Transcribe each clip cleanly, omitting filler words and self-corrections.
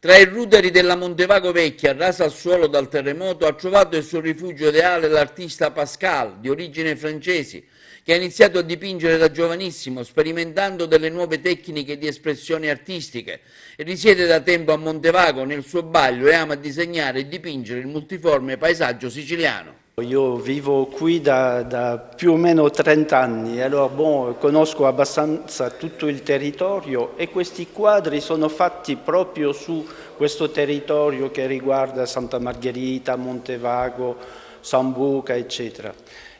Tra i ruderi della Montevago Vecchia, rasa al suolo dal terremoto, ha trovato il suo rifugio ideale l'artista Pascal, di origini francesi, che ha iniziato a dipingere da giovanissimo, sperimentando delle nuove tecniche di espressione artistiche, e risiede da tempo a Montevago nel suo baglio e ama disegnare e dipingere il multiforme paesaggio siciliano. Io vivo qui da più o meno 30 anni, allora conosco abbastanza tutto il territorio e questi quadri sono fatti proprio su questo territorio che riguarda Santa Margherita, Montevago, Sambuca, eccetera.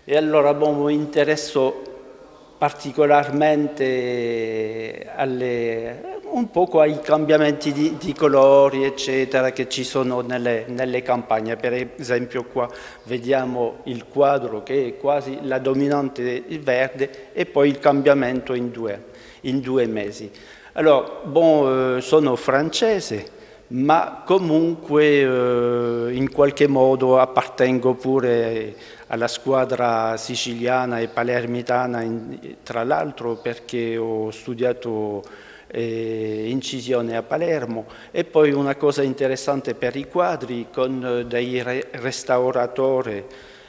E allora mi interesso particolarmente un poco ai cambiamenti di colori, eccetera, che ci sono nelle campagne. Per esempio qua vediamo il quadro che è quasi la dominante verde e poi il cambiamento in due mesi. Allora, sono francese, ma comunque in qualche modo appartengo pure alla squadra siciliana e palermitana, tra l'altro perché ho studiato incisione a Palermo, e poi una cosa interessante per i quadri, con dei restauratori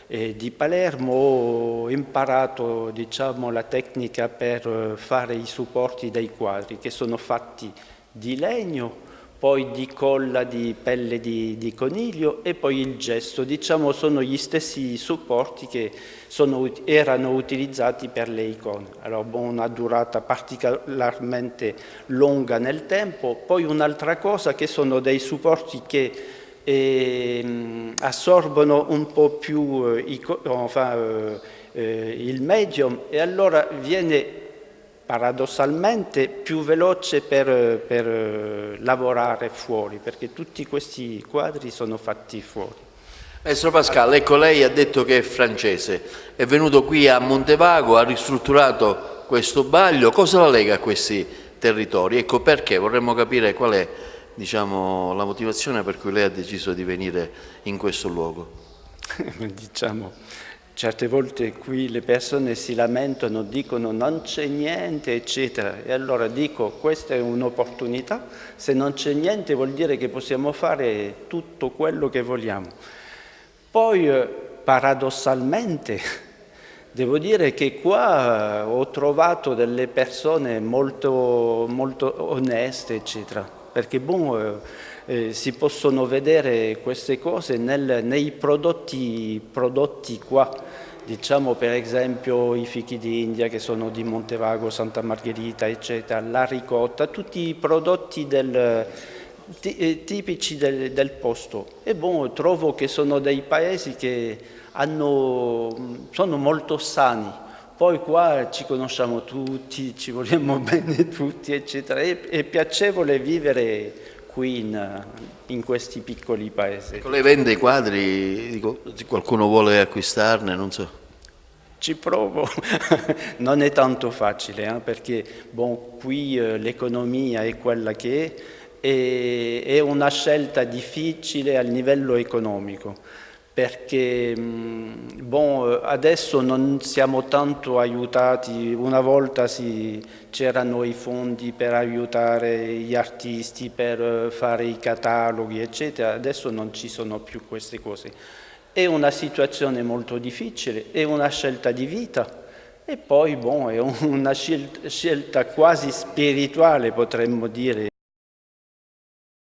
di Palermo ho imparato, diciamo, la tecnica per fare i supporti dei quadri, che sono fatti di legno, poi di colla di pelle di coniglio e poi il gesso. Diciamo sono gli stessi supporti che erano utilizzati per le icone. Allora, una durata particolarmente lunga nel tempo. Poi un'altra cosa, che sono dei supporti che assorbono un po' più il medium, e allora viene paradossalmente più veloce per lavorare fuori, perché tutti questi quadri sono fatti fuori. Maestro Pascal, ecco, lei ha detto che è francese, è venuto qui a Montevago, ha ristrutturato questo baglio. Cosa la lega a questi territori? Ecco, perché? Vorremmo capire qual è, diciamo, la motivazione per cui lei ha deciso di venire in questo luogo. Diciamo, certe volte qui le persone si lamentano, dicono non c'è niente, eccetera, e allora dico questa è un'opportunità. Se non c'è niente vuol dire che possiamo fare tutto quello che vogliamo. Poi paradossalmente devo dire che qua ho trovato delle persone molto, molto oneste, eccetera, perché si possono vedere queste cose nei prodotti qua. Diciamo per esempio i fichi d'India che sono di Montevago, Santa Margherita, eccetera, la ricotta, tutti i prodotti tipici del posto. E trovo che sono dei paesi che sono molto sani. Poi qua ci conosciamo tutti, ci vogliamo bene tutti, eccetera. È piacevole vivere qui in questi piccoli paesi. Lei vende i quadri, dico, se qualcuno vuole acquistarne, non so. Ci provo, non è tanto facile, perché qui l'economia è quella che è una scelta difficile a livello economico, perché adesso non siamo tanto aiutati. Una volta c'erano i fondi per aiutare gli artisti, per fare i cataloghi, eccetera, adesso non ci sono più queste cose. È una situazione molto difficile, è una scelta di vita e poi è una scelta quasi spirituale, potremmo dire.